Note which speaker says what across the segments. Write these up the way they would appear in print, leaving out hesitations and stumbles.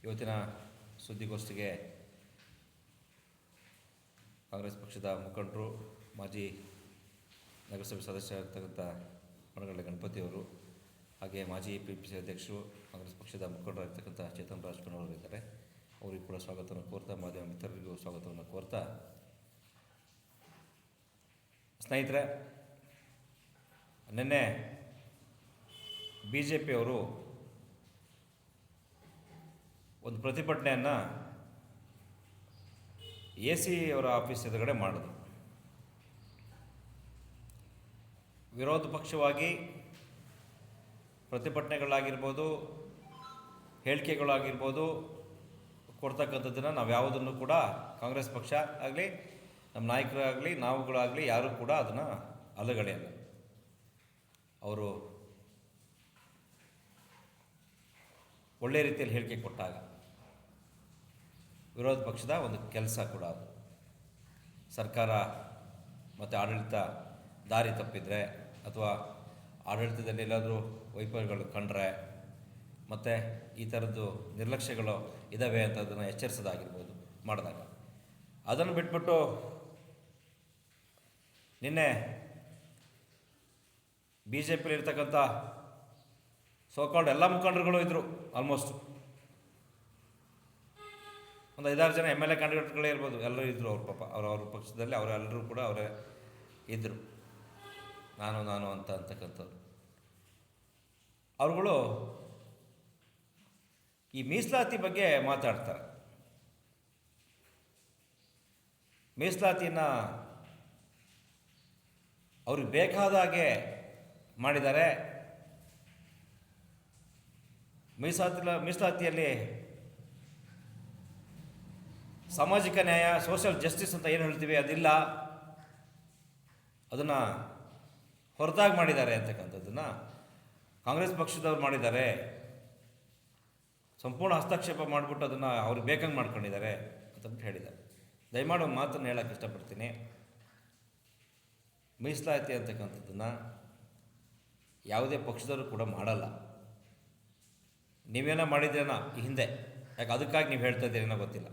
Speaker 1: ಇವತ್ತಿನ ಸುದ್ದಿಗೋಷ್ಠಿಗೆ ಕಾಂಗ್ರೆಸ್ ಪಕ್ಷದ ಮುಖಂಡರು, ಮಾಜಿ ನಗರಸಭೆ ಸದಸ್ಯರಾಗಿರ್ತಕ್ಕಂಥ ಮನಗಳ್ಳಿ ಗಣಪತಿಯವರು, ಹಾಗೆ ಮಾಜಿ PPC ಅಧ್ಯಕ್ಷರು, ಕಾಂಗ್ರೆಸ್ ಪಕ್ಷದ ಮುಖಂಡರಾಗಿರ್ತಕ್ಕಂಥ ಚೇತನ್ ರಾಜ್ ಇದ್ದಾರೆ. ಅವರಿಗೂ ಕೂಡ ಸ್ವಾಗತವನ್ನು ಕೋರ್ತಾ, ಮಾಧ್ಯಮ ಮಿತ್ರರಿಗೂ ಸ್ವಾಗತವನ್ನು ಕೋರ್ತಾ, ಸ್ನೇಹಿತರೆ, ನಿನ್ನೆ BJP ಅವರು ಒಂದು ಪ್ರತಿಭಟನೆಯನ್ನು AC ಅವರ ಆಫೀಸ್ ಎದುರುಗಡೆ ಮಾಡಿದ್ರು. ವಿರೋಧ ಪಕ್ಷವಾಗಿ ಪ್ರತಿಭಟನೆಗಳಾಗಿರ್ಬೋದು, ಹೇಳಿಕೆಗಳಾಗಿರ್ಬೋದು ಕೊಡ್ತಕ್ಕಂಥದ್ದನ್ನು ನಾವು ಯಾವುದನ್ನು ಕೂಡ ಕಾಂಗ್ರೆಸ್ ಪಕ್ಷ ಆಗಲಿ, ನಮ್ಮ ನಾಯಕರಾಗಲಿ, ನಾವುಗಳಾಗಲಿ ಯಾರೂ ಕೂಡ ಅದನ್ನು ಅಲಗಡೆಯಲ್ಲ. ಅವರು ಒಳ್ಳೆಯ ರೀತಿಯಲ್ಲಿ ಹೇಳಿಕೆ ಕೊಟ್ಟಾಗ ವಿರೋಧ ಪಕ್ಷದ ಒಂದು ಕೆಲಸ ಕೂಡ ಅದು. ಸರ್ಕಾರ ಮತ್ತು ಆಡಳಿತ ದಾರಿ ತಪ್ಪಿದರೆ ಅಥವಾ ಆಡಳಿತದಲ್ಲಿ ಎಲ್ಲಾದರೂ ವೈಫಲ್ಯಗಳು ಕಂಡ್ರೆ ಮತ್ತು ಈ ಥರದ್ದು ನಿರ್ಲಕ್ಷ್ಯಗಳು ಇದ್ದಾವೆ ಅಂತ ಅದನ್ನು ಎಚ್ಚರಿಸೋದಾಗಿರ್ಬೋದು ಮಾಡಿದಾಗ, ಅದನ್ನು ಬಿಟ್ಬಿಟ್ಟು ನಿನ್ನೆ BJPಲಿ ಇರ್ತಕ್ಕಂಥ ಸೋಕಾಲ್ಡ್ ಎಲ್ಲ ಮುಖಂಡರುಗಳು ಇದ್ದರು. ಆಲ್ಮೋಸ್ಟ್ ಒಂದು 5-6 ಜನ MLA ಕ್ಯಾಂಡಿಡೇಟ್ಗಳೇ ಇರ್ಬೋದು, ಎಲ್ಲರೂ ಇದ್ದರು. ಅವ್ರ ಪಾಪ ಅವ್ರ ಪಕ್ಷದಲ್ಲಿ ಅವರೆಲ್ಲರೂ ಕೂಡ ಅವರೇ ಇದ್ದರು. ನಾನು ಅಂತಕ್ಕಂಥದ್ದು ಅವರುಗಳು ಈ ಮೀಸಲಾತಿ ಬಗ್ಗೆ ಮಾತಾಡ್ತಾರೆ. ಮೀಸಲಾತಿಯನ್ನು ಅವ್ರಿಗೆ ಬೇಕಾದ ಹಾಗೆ ಮಾಡಿದ್ದಾರೆ. ಮೀಸಲಾತಿಯಲ್ಲಿ ಸಾಮಾಜಿಕ ನ್ಯಾಯ, ಸೋಷಿಯಲ್ ಜಸ್ಟಿಸ್ ಅಂತ ಏನು ಹೇಳ್ತೀವಿ ಅದಿಲ್ಲ, ಅದನ್ನು ಹೊರತಾಗಿ ಮಾಡಿದ್ದಾರೆ ಅಂತಕ್ಕಂಥದ್ದನ್ನು ಕಾಂಗ್ರೆಸ್ ಪಕ್ಷದವ್ರು ಮಾಡಿದ್ದಾರೆ. ಸಂಪೂರ್ಣ ಹಸ್ತಕ್ಷೇಪ ಮಾಡಿಬಿಟ್ಟು ಅದನ್ನು ಅವ್ರಿಗೆ ಬೇಕಂಗೆ ಮಾಡ್ಕೊಂಡಿದ್ದಾರೆ ಅಂತಂದು ಹೇಳಿದ್ದಾರೆ. ದಯಮಾಡಿ ಒಂದು ಮಾತನ್ನು ಹೇಳೋಕ್ಕೆ ಇಷ್ಟಪಡ್ತೀನಿ. ಮೀಸಲಾತಿ ಅಂತಕ್ಕಂಥದ್ದನ್ನು ಯಾವುದೇ ಪಕ್ಷದವರು ಕೂಡ ಮಾಡಲ್ಲ. ನೀವೇನೋ ಮಾಡಿದ್ರೇನೋ ಈ ಹಿಂದೆ, ಯಾಕೆ ಅದಕ್ಕಾಗಿ ನೀವು ಹೇಳ್ತಾ ಇದ್ದೀರೇನೋ ಗೊತ್ತಿಲ್ಲ.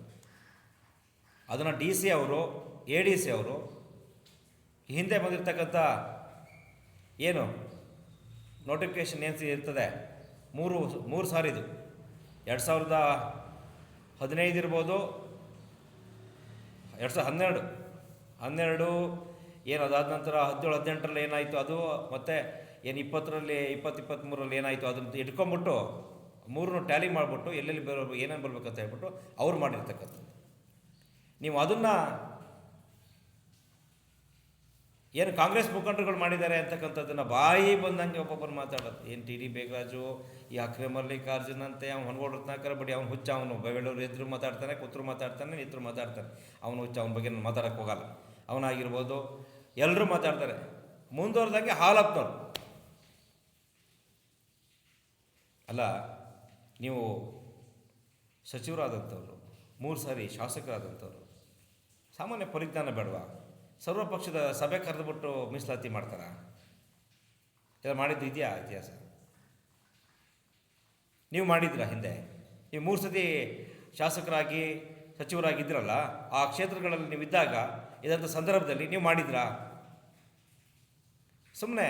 Speaker 1: ಅದನ್ನು DC ಅವರು, ADC ಅವರು ಹಿಂದೆ ಬಂದಿರತಕ್ಕಂಥ ಏನು ನೋಟಿಫಿಕೇಷನ್ ಏನು ಇರ್ತದೆ, ಮೂರು ಸಾರಿದು 2015 ಇರ್ಬೋದು, 2012 ಏನು, ಅದಾದ ನಂತರ 17-18ರಲ್ಲಿ ಏನಾಯಿತು ಅದು, ಮತ್ತು ಏನು 20ರಲ್ಲಿ 20-23ರಲ್ಲಿ ಏನಾಯಿತು, ಅದನ್ನು ಇಟ್ಕೊಂಬಿಟ್ಟು ಮೂರನ್ನು ಟ್ಯಾಲಿ ಮಾಡಿಬಿಟ್ಟು ಎಲ್ಲೆಲ್ಲಿ ಏನೇನು ಬರ್ಬೇಕಂತ ಹೇಳ್ಬಿಟ್ಟು ಅವ್ರು ಮಾಡಿರ್ತಕ್ಕಂಥದ್ದು. ನೀವು ಅದನ್ನು ಏನು ಕಾಂಗ್ರೆಸ್ ಮುಖಂಡರುಗಳು ಮಾಡಿದ್ದಾರೆ ಅಂತಕ್ಕಂಥದ್ದನ್ನು ಬಾಯಿ ಬಂದಂಗೆ ಒಬ್ಬೊಬ್ಬರು ಮಾತಾಡೋದು. ಏನು TD ಬೇಗರಾಜು, ಈ ಅಕ್ರೆ ಮಲ್ಲಿಕಾರ್ಜುನ್ ಅಂತೆ, ಅವ್ನು ಹೊನ್ಗೋಡ್ ರತ್ನಾಕರ ಬಡಿ, ಅವ್ನು ಹುಚ್ಚ, ಅವನು ಬೆಳ್ಳೂರು ಎದುರು ಮಾತಾಡ್ತಾನೆ, ಕೂತ್ರು ಮಾತಾಡ್ತಾನೆ, ನಿತ್ರು ಮಾತಾಡ್ತಾನೆ, ಅವನು ಹುಚ್ಚ, ಅವನ ಬಗ್ಗೆ ಮಾತಾಡೋಕ್ಕೆ ಹೋಗಲ್ಲ. ಅವನಾಗಿರ್ಬೋದು, ಎಲ್ಲರೂ ಮಾತಾಡ್ತಾರೆ. ಮುಂದುವರೆದಂಗೆ ಹಾಲಪ್ನವ್ರು ಅಲ್ಲ. ನೀವು ಸಚಿವರಾದಂಥವ್ರು, 3 ಸಾರಿ ಶಾಸಕರಾದಂಥವ್ರು, ಸಾಮಾನ್ಯ ಪರಿಜ್ಞಾನ ಬೇಡವಾ? ಸರ್ವಪಕ್ಷದ ಸಭೆ ಕರೆದುಬಿಟ್ಟು ಮೀಸಲಾತಿ ಮಾಡ್ತಾರಾ? ಎಲ್ಲ ಮಾಡಿದ್ದು ಇದೆಯಾ ಇತಿಹಾಸ? ನೀವು ಮಾಡಿದ್ರಾ ಹಿಂದೆ? ನೀವು 3 ಸತಿ ಶಾಸಕರಾಗಿ ಸಚಿವರಾಗಿದ್ರಲ್ಲ, ಆ ಕ್ಷೇತ್ರಗಳಲ್ಲಿ ನೀವು ಇದ್ದಾಗ ಇದಂಥ ಸಂದರ್ಭದಲ್ಲಿ ನೀವು ಮಾಡಿದ್ರಾ? ಸುಮ್ಮನೆ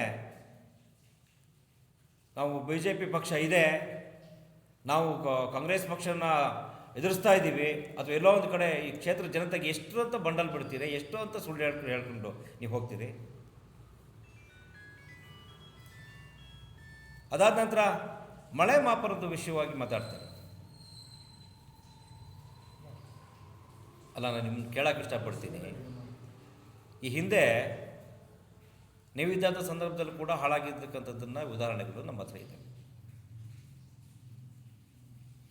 Speaker 1: ನಾವು BJP ಪಕ್ಷ ಇದೆ, ನಾವು ಕಾಂಗ್ರೆಸ್ ಪಕ್ಷನ ಎದುರಿಸ್ತಾ ಇದ್ದೀವಿ, ಅಥವಾ ಎಲ್ಲೋ ಒಂದು ಕಡೆ ಈ ಕ್ಷೇತ್ರ ಜನತೆಗೆ ಎಷ್ಟು ಅಂತ ಬಂಡಲ್ ಬಿಡ್ತೀರಿ, ಎಷ್ಟು ಅಂತ ಸುಳ್ಳು ಹೇಳ್ಕೊಂಡು ನೀವು ಹೋಗ್ತೀರಿ. ಅದಾದ ನಂತರ ಮಳೆ ಮಾಪನದ ವಿಷಯವಾಗಿ ಮಾತಾಡ್ತಾರೆ. ಅಲ್ಲ, ನಾನು ನಿಮ್ಮನ್ನು ಕೇಳೋಕ್ಕೆ ಇಷ್ಟಪಡ್ತೀನಿ. ಈ ಹಿಂದೆ ನೀವಿದ್ದಂಥ ಸಂದರ್ಭದಲ್ಲಿ ಕೂಡ ಹಾಳಾಗಿರ್ತಕ್ಕಂಥದ್ದನ್ನು ಉದಾಹರಣೆಗಳು ನಮ್ಮ ಹತ್ರ ಇದೆ.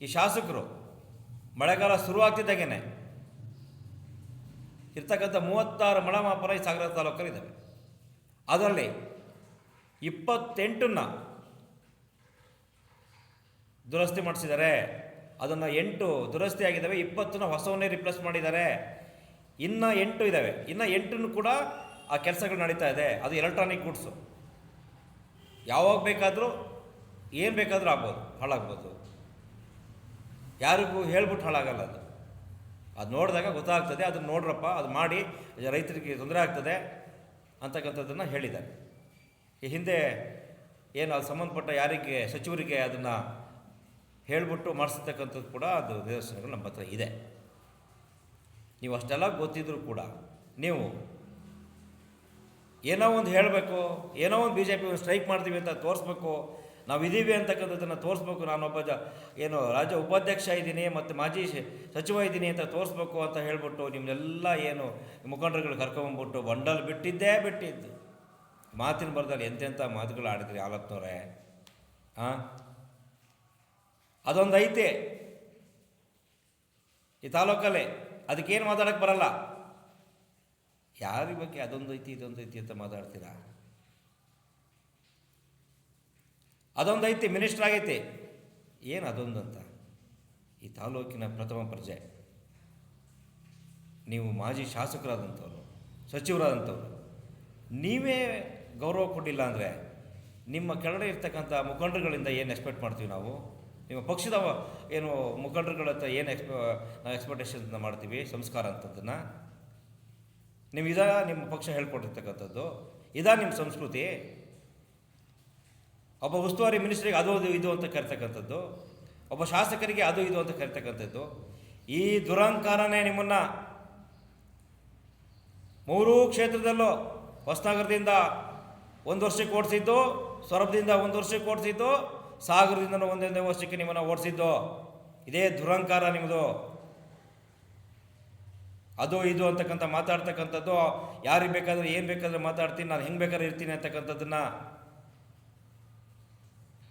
Speaker 1: ಈ ಶಾಸಕರು ಮಳೆಗಾಲ ಶುರುವಾಗ್ತಿದ್ದಾಗೇನೆ ಇರ್ತಕ್ಕಂಥ 36 ಮಳೆ ಮಾಪನ ಈ ಸಾಗರ ತಾಲೂಕಲ್ಲಿ ಇದ್ದಾವೆ. ಅದರಲ್ಲಿ 28ನ್ನ ದುರಸ್ತಿ ಮಾಡಿಸಿದ್ದಾರೆ. ಅದನ್ನು 8 ದುರಸ್ತಿ ಆಗಿದ್ದಾವೆ, 20ನ್ನ ಹೊಸವನ್ನೇ ರಿಪ್ಲೇಸ್ ಮಾಡಿದ್ದಾರೆ. ಇನ್ನು 8 ಇದ್ದಾವೆ. ಇನ್ನು 8ನ್ನು ಕೂಡ ಆ ಕೆಲಸಗಳು ನಡೀತಾ ಇದೆ. ಅದು ಎಲೆಕ್ಟ್ರಾನಿಕ್ ಗೂಡ್ಸು, ಯಾವಾಗ ಬೇಕಾದರೂ ಏನು ಬೇಕಾದರೂ ಆಗ್ಬೋದು, ಹಾಳಾಗ್ಬೋದು. ಯಾರಿಗೂ ಹೇಳ್ಬಿಟ್ಟು ಹಾಳಾಗಲ್ಲ ಅದು. ಅದು ನೋಡಿದಾಗ ಗೊತ್ತಾಗ್ತದೆ, ಅದನ್ನು ನೋಡ್ರಪ್ಪ, ಅದು ಮಾಡಿ ರೈತರಿಗೆ ತೊಂದರೆ ಆಗ್ತದೆ ಅಂತಕ್ಕಂಥದ್ದನ್ನು ಹೇಳಿದ್ದಾರೆ. ಈ ಹಿಂದೆ ಏನು ಅದು ಸಂಬಂಧಪಟ್ಟ ಯಾರಿಗೆ ಸಚಿವರಿಗೆ ಅದನ್ನು ಹೇಳಿಬಿಟ್ಟು ಮಾಡಿಸ್ತಕ್ಕಂಥದ್ದು ಕೂಡ ಅದು ನಿದರ್ಶನಗಳು ನಮ್ಮ ಹತ್ರ ಇದೆ. ನೀವು ಅಷ್ಟೆಲ್ಲ ಗೊತ್ತಿದ್ದರೂ ಕೂಡ ನೀವು ಏನೋ ಒಂದು ಹೇಳಬೇಕು, ಏನೋ ಒಂದು BJP ಸ್ಟ್ರೈಕ್ ಮಾಡ್ತೀವಿ ಅಂತ ತೋರಿಸ್ಬೇಕು, ನಾವು ಇದ್ದೀವಿ ಅಂತಕ್ಕಂಥದ್ದನ್ನು ತೋರಿಸ್ಬೇಕು, ನಾನೊಬ್ಬ ಏನು ರಾಜ್ಯ ಉಪಾಧ್ಯಕ್ಷ ಇದ್ದೀನಿ ಮತ್ತು ಮಾಜಿ ಸಚಿವ ಇದ್ದೀನಿ ಅಂತ ತೋರಿಸ್ಬೇಕು ಅಂತ ಹೇಳ್ಬಿಟ್ಟು ನಿಮ್ಮನ್ನೆಲ್ಲ ಏನು ಮುಖಂಡರುಗಳು ಕರ್ಕೊಂಬಂದ್ಬಿಟ್ಟು ಬಂಡಲ್ ಬಿಟ್ಟಿದ್ದು. ಮಾತಿನ ಬರದಲ್ಲಿ ಎಂತೆಂಥ ಮಾತುಗಳು ಆಡಿದ್ರಿ ಆಲತ್ನವರೇ. ಅದೊಂದು ಐತೆ ಈ ತಾಲೂಕಲ್ಲೇ, ಅದಕ್ಕೇನು ಮಾತಾಡೋಕ್ಕೆ ಬರಲ್ಲ. ಯಾರ ಬಗ್ಗೆ ಅದೊಂದು ಐತಿ ಇದೊಂದು ಐತಿ ಅಂತ ಮಾತಾಡ್ತೀರಾ? ಅದೊಂದು ಐತಿ, ಮಿನಿಸ್ಟ್ರ್ ಆಗೈತಿ, ಏನು ಅದೊಂದು ಅಂತ? ಈ ತಾಲೂಕಿನ ಪ್ರಥಮ ಪ್ರಜೆ ನೀವು, ಮಾಜಿ ಶಾಸಕರಾದಂಥವ್ರು, ಸಚಿವರಾದಂಥವ್ರು, ನೀವೇ ಗೌರವ ಕೊಟ್ಟಿಲ್ಲ ಅಂದರೆ ನಿಮ್ಮ ಕೆಳಗಡೆ ಇರ್ತಕ್ಕಂಥ ಮುಖಂಡರುಗಳಿಂದ ಏನು ಎಕ್ಸ್ಪೆಕ್ಟ್ ಮಾಡ್ತೀವಿ ನಾವು? ನಿಮ್ಮ ಪಕ್ಷದ ಏನು ಮುಖಂಡರುಗಳ ಹತ್ರ ಏನು ನಾವು ಎಕ್ಸ್ಪೆಕ್ಟೇಷನ್ ಮಾಡ್ತೀವಿ? ಸಂಸ್ಕಾರ ಅಂತದನ್ನು ನೀವು ನಿಮ್ಮ ಪಕ್ಷ ಹೇಳ್ಕೊಟ್ಟಿರ್ತಕ್ಕಂಥದ್ದು ನಿಮ್ಮ ಸಂಸ್ಕೃತಿ. ಒಬ್ಬ ಉಸ್ತುವಾರಿ ಮಿನಿಸ್ಟ್ರಿಗೆ ಅದು ಇದು ಅಂತ ಕರಿತಕ್ಕಂಥದ್ದು, ಒಬ್ಬ ಶಾಸಕರಿಗೆ ಅದು ಇದು ಅಂತ ಕರಿತಕ್ಕಂಥದ್ದು. ಈ ದುರಹಂಕಾರನೇ ನಿಮ್ಮನ್ನು ಮೂರೂ ಕ್ಷೇತ್ರದಲ್ಲೂ ಹೊಸನಗರದಿಂದ 1 ವರ್ಷಕ್ಕೆ ಓಡಿಸಿದ್ದು, ಸೊರಬದಿಂದ 1 ವರ್ಷಕ್ಕೆ ಓಡಿಸಿದ್ದು, ಸಾಗರದಿಂದ 1 ವರ್ಷಕ್ಕೆ ನಿಮ್ಮನ್ನು ಓಡಿಸಿದ್ದು. ಇದೇ ದುರಹಂಕಾರ ನಿಮ್ಮದು. ಅದು ಇದು ಅಂತಕ್ಕಂಥ ಮಾತಾಡ್ತಕ್ಕಂಥದ್ದು, ಯಾರಿಗೆ ಬೇಕಾದರೆ ಏನು ಬೇಕಾದರೆ ಮಾತಾಡ್ತೀನಿ, ನಾನು ಹೆಂಗೆ ಬೇಕಾದ್ರೆ ಇರ್ತೀನಿ ಅಂತಕ್ಕಂಥದ್ದನ್ನು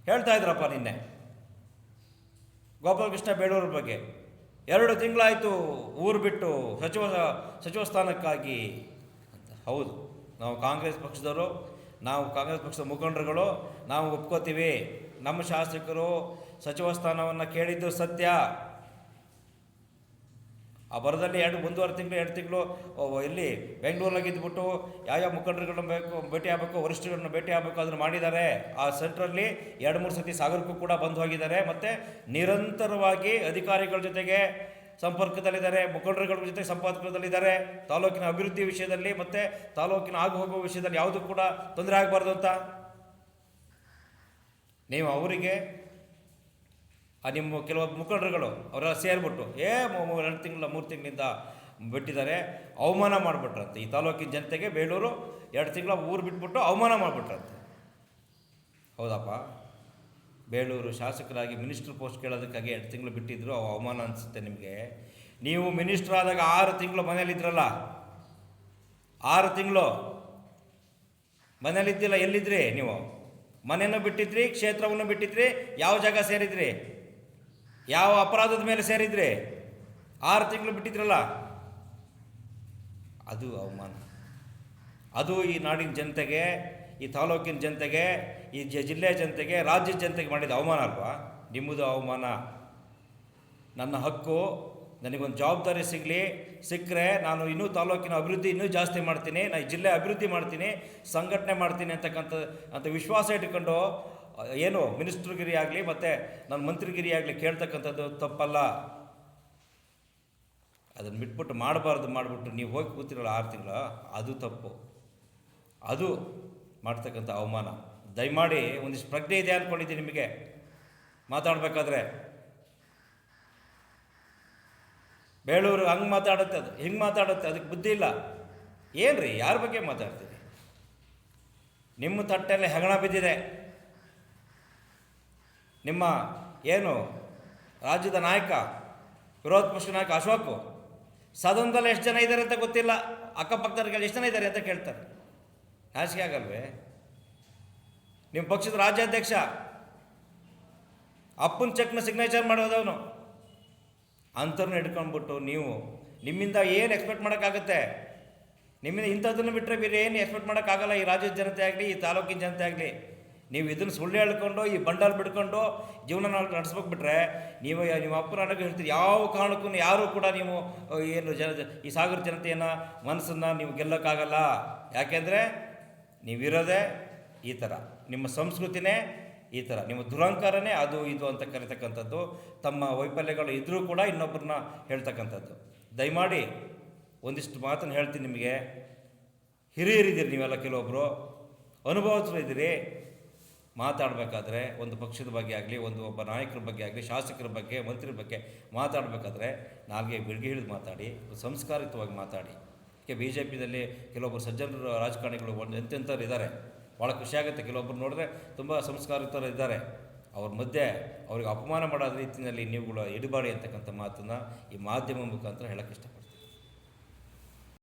Speaker 1: ಹೇಳ್ತಾ ಇದ್ರಪ್ಪ. ನಿನ್ನೆ ಗೋಪಾಲಕೃಷ್ಣ ಬೇಳೂರ ಬಗ್ಗೆ 2 ತಿಂಗಳಾಯಿತು ಊರು ಬಿಟ್ಟು ಸಚಿವ ಸ್ಥಾನಕ್ಕಾಗಿ ಅಂತ. ಹೌದು, ನಾವು ಕಾಂಗ್ರೆಸ್ ಪಕ್ಷದವರು, ನಾವು ಕಾಂಗ್ರೆಸ್ ಪಕ್ಷದ ಮುಖಂಡರುಗಳು, ನಾವು ಒಪ್ಕೋತೀವಿ. ನಮ್ಮ ಶಾಸಕರು ಸಚಿವ ಸ್ಥಾನವನ್ನು ಕೇಳಿದ್ದು ಸತ್ಯ. ಆ ಬರದಲ್ಲಿ 1.5 ತಿಂಗಳು ಇಲ್ಲಿ ಬೆಂಗಳೂರಲ್ಲಿ ಇದ್ಬಿಟ್ಟು ಯಾವ ಮುಖಂಡರುಗಳನ್ನ ಭೇಟಿ ಆಗಬೇಕು, ವರಿಷ್ಠರನ್ನ ಭೇಟಿ ಆಗಬೇಕು, ಅದನ್ನು ಮಾಡಿದ್ದಾರೆ. ಆ ಸೆಂಟ್ರಲ್ಲಿ 2-3 ಸತಿ ಸಾಗರಕ್ಕೂ ಕೂಡ ಬಂದು ಹೋಗಿದ್ದಾರೆ. ಮತ್ತು ನಿರಂತರವಾಗಿ ಅಧಿಕಾರಿಗಳ ಜೊತೆಗೆ ಸಂಪರ್ಕದಲ್ಲಿದ್ದಾರೆ, ಮುಖಂಡರುಗಳ ಜೊತೆ ಸಂಪರ್ಕದಲ್ಲಿದ್ದಾರೆ. ತಾಲೂಕಿನ ಅಭಿವೃದ್ಧಿ ವಿಷಯದಲ್ಲಿ ಮತ್ತು ತಾಲೂಕಿನ ಆಗು ಹೋಗುವ ವಿಷಯದಲ್ಲಿ ಯಾವುದೂ ಕೂಡ ತೊಂದರೆ ಆಗಬಾರ್ದು ಅಂತ ನೀವು ಅವರಿಗೆ ನಿಮ್ಮ ಕೆಲವೊಂದು ಮುಖಂಡರುಗಳು ಅವರೆಲ್ಲ ಸೇರಿಬಿಟ್ಟು 2 ತಿಂಗಳ 3 ತಿಂಗಳಿಂದ ಬಿಟ್ಟಿದ್ದಾರೆ, ಅವಮಾನ ಮಾಡಿಬಿಟ್ರಂತೆ. ಈ ತಾಲೂಕಿನ ಜನತೆಗೆ ಬೇಳೂರು 2 ತಿಂಗಳ ಊರು ಬಿಟ್ಬಿಟ್ಟು ಅವಮಾನ ಮಾಡಿಬಿಟ್ರಂತೆ. ಹೌದಪ್ಪ, ಬೇಳೂರು ಶಾಸಕರಾಗಿ ಮಿನಿಸ್ಟ್ರ್ ಪೋಸ್ಟ್ ಕೇಳೋದಕ್ಕಾಗಿ 2 ತಿಂಗಳು ಬಿಟ್ಟಿದ್ರು, ಅವಮಾನ ಅನಿಸುತ್ತೆ ನಿಮಗೆ. ನೀವು ಮಿನಿಸ್ಟ್ರ್ ಆದಾಗ 6 ತಿಂಗಳು ಮನೇಲಿದ್ರಲ್ಲ, 6 ತಿಂಗಳು ಮನೇಲಿದ್ದಿಲ್ಲ. ಎಲ್ಲಿದ್ರಿ ನೀವು? ಮನೆಯನ್ನು ಬಿಟ್ಟಿದ್ರಿ, ಕ್ಷೇತ್ರವನ್ನು ಬಿಟ್ಟಿದ್ರಿ, ಯಾವ ಜಾಗ ಸೇರಿದ್ರಿ, ಯಾವ ಅಪರಾಧದ ಮೇಲೆ ಸೇರಿದ್ರಿ? 6 ತಿಂಗಳು ಬಿಟ್ಟಿದ್ರಲ್ಲ. ಅದು ಅವಮಾನ. ಅದು ಈ ನಾಡಿನ ಜನತೆಗೆ, ಈ ತಾಲೂಕಿನ ಜನತೆಗೆ, ಈ ಜಿಲ್ಲೆಯ ಜನತೆಗೆ, ರಾಜ್ಯದ ಜನತೆಗೆ ಮಾಡಿದ ಅವಮಾನ ಅಲ್ವಾ? ನಿಮ್ಮದು ಅವಮಾನ. ನನ್ನ ಹಕ್ಕು, ನನಗೊಂದು ಜವಾಬ್ದಾರಿ ಸಿಕ್ಕರೆ ನಾನು ಇನ್ನೂ ತಾಲೂಕಿನ ಅಭಿವೃದ್ಧಿ ಇನ್ನೂ ಜಾಸ್ತಿ ಮಾಡ್ತೀನಿ, ನಾನು ಜಿಲ್ಲೆ ಅಭಿವೃದ್ಧಿ ಮಾಡ್ತೀನಿ, ಸಂಘಟನೆ ಮಾಡ್ತೀನಿ ಅಂತ ವಿಶ್ವಾಸ ಇಟ್ಕೊಂಡು ಏನು ಮಿನಿಸ್ಟ್ರಿಗಿರಿ ಆಗಲಿ ಮತ್ತು ನನ್ನ ಮಂತ್ರಿಗಿರಿ ಆಗಲಿ ಕೇಳ್ತಕ್ಕಂಥದ್ದು ತಪ್ಪಲ್ಲ. ಅದನ್ನು ಬಿಟ್ಬಿಟ್ಟು ಮಾಡಿಬಿಟ್ಟು ನೀವು ಹೋಗಿ ಕೂತಿರಲ್ಲ 6 ತಿಂಗಳು, ಅದು ತಪ್ಪು. ಅದು ಮಾಡ್ತಕ್ಕಂಥ ಅವಮಾನ. ದಯಮಾಡಿ ಒಂದಿಷ್ಟು ಪ್ರಜ್ಞೆ ಇದೆ ಅಂದ್ಕೊಂಡಿದ್ದೀನಿ ನಿಮಗೆ ಮಾತಾಡಬೇಕಾದ್ರೆ. ಬೇಳೂರು ಹಂಗೆ ಮಾತಾಡುತ್ತೆ, ಅದು ಹಿಂಗೆ ಮಾತಾಡುತ್ತೆ, ಅದಕ್ಕೆ ಬುದ್ಧಿ ಇಲ್ಲ. ಏನು ರೀ, ಯಾರ ಬಗ್ಗೆ ಮಾತಾಡ್ತೀರಿ? ನಿಮ್ಮ ತಟ್ಟೆಯಲ್ಲಿ ಹೆಗಣ ಬಿದ್ದಿದೆ. ನಿಮ್ಮ ಏನು ರಾಜ್ಯದ ನಾಯಕ, ವಿರೋಧ ಪಕ್ಷ ನಾಯಕ ಅಶೋಕ್, ಸದನದಲ್ಲಿ ಎಷ್ಟು ಜನ ಇದ್ದಾರೆ ಅಂತ ಗೊತ್ತಿಲ್ಲ, ಅಕ್ಕಪಕ್ಕದವ್ರಿಗೆ ಎಷ್ಟು ಜನ ಇದ್ದಾರೆ ಅಂತ ಕೇಳ್ತಾರೆ. ನಾಚಿಕೆ ಆಗಲ್ವೇ? ನಿಮ್ಮ ಪಕ್ಷದ ರಾಜ್ಯಾಧ್ಯಕ್ಷ ಅಪ್ಪನ ಚೆಕ್ನ ಸಿಗ್ನೇಚರ್ ಮಾಡೋದವನು, ಅಂಥವ್ರನ್ನ ಹಿಡ್ಕೊಂಡ್ಬಿಟ್ಟು ನಿಮ್ಮಿಂದ ಏನು ಎಕ್ಸ್ಪೆಕ್ಟ್ ಮಾಡೋಕ್ಕಾಗುತ್ತೆ? ನಿಮ್ಮಿಂದ ಇಂಥದ್ದನ್ನು ಬಿಟ್ಟರೆ ಬೇರೆ ಏನು ಎಕ್ಸ್ಪೆಕ್ಟ್ ಮಾಡೋಕ್ಕಾಗಲ್ಲ. ಈ ರಾಜ್ಯದ ಜನತೆ ಆಗಲಿ, ಈ ತಾಲೂಕಿನ ಜನತೆ ಆಗಲಿ. ನೀವು ಇದನ್ನು ಸುಳ್ಳು ಹೇಳ್ಕೊಂಡು, ಈ ಬಂಡಲ್ ಬಿಡ್ಕೊಂಡು ಜೀವನ ನಡೆಸ್ಬೇಕು ಬಿಟ್ರೆ, ನೀವು ನಿಮ್ಮ ಅಪ್ಪನ ಅಣ್ಣಗೆ ಹೇಳ್ತೀರಿ, ಯಾವ ಕಾರಣಕ್ಕೂ ಯಾರೂ ಕೂಡ ನೀವು ಏನು ಈ ಸಾಗರ ಜನತೆಯನ್ನು ಮನಸ್ಸನ್ನು ನೀವು ಗೆಲ್ಲೋಕ್ಕಾಗಲ್ಲ. ಯಾಕೆಂದರೆ ನೀವಿರೋದೇ ಈ ಥರ. ನಿಮ್ಮ ಸಂಸ್ಕೃತಿನೇ ಈ ಥರ ನಿಮ್ಮ ದುರಹಂಕಾರನೇ ಅದು ಇದು ಅಂತ ಕರಿತಕ್ಕಂಥದ್ದು, ತಮ್ಮ ವೈಫಲ್ಯಗಳು ಇದ್ದರೂ ಕೂಡ ಇನ್ನೊಬ್ಬರನ್ನ ಹೇಳ್ತಕ್ಕಂಥದ್ದು. ದಯಮಾಡಿ ಒಂದಿಷ್ಟು ಮಾತನ್ನು ಹೇಳ್ತೀನಿ ನಿಮಗೆ. ಹಿರಿಯರಿದ್ದೀರಿ ನೀವೆಲ್ಲ, ಕೆಲವೊಬ್ಬರು ಅನುಭವಸ್ಥರು ಇದ್ದೀರಿ. ಮಾತಾಡಬೇಕಾದ್ರೆ ಒಂದು ಪಕ್ಷದ ಬಗ್ಗೆ ಆಗಲಿ, ಒಬ್ಬ ನಾಯಕರ ಬಗ್ಗೆ ಆಗಲಿ, ಶಾಸಕರ ಬಗ್ಗೆ, ಮಂತ್ರಿ ಬಗ್ಗೆ ಮಾತಾಡಬೇಕಾದ್ರೆ ನಾಲ್ಗೆ ಬಿಡ್ಗಿ ಹಿಡಿದು ಮಾತಾಡಿ, ಸಂಸ್ಕಾರಿತವಾಗಿ ಮಾತಾಡಿ. ಬಿ ಜೆ ಪಿದಲ್ಲಿ ಕೆಲವೊಬ್ಬರು ಸಜ್ಜನರು ರಾಜಕಾರಣಿಗಳು ಎಂತೆಂಥವ್ರು ಇದ್ದಾರೆ, ಭಾಳ ಖುಷಿಯಾಗುತ್ತೆ. ಕೆಲವೊಬ್ಬರು ನೋಡಿದ್ರೆ ತುಂಬ ಸಂಸ್ಕಾರಿತರು ಇದ್ದಾರೆ. ಅವ್ರ ಮಧ್ಯೆ ಅವ್ರಿಗೆ ಅಪಮಾನ ಮಾಡೋ ರೀತಿಯಲ್ಲಿ ನೀವುಗಳು ಇಡಬಾಡಿ ಅಂತಕ್ಕಂಥ ಮಾತನ್ನು ಈ ಮಾಧ್ಯಮ ಮುಖಾಂತರ ಹೇಳೋಕ್ಕೆ ಇಷ್ಟಪಡ್ತೀನಿ.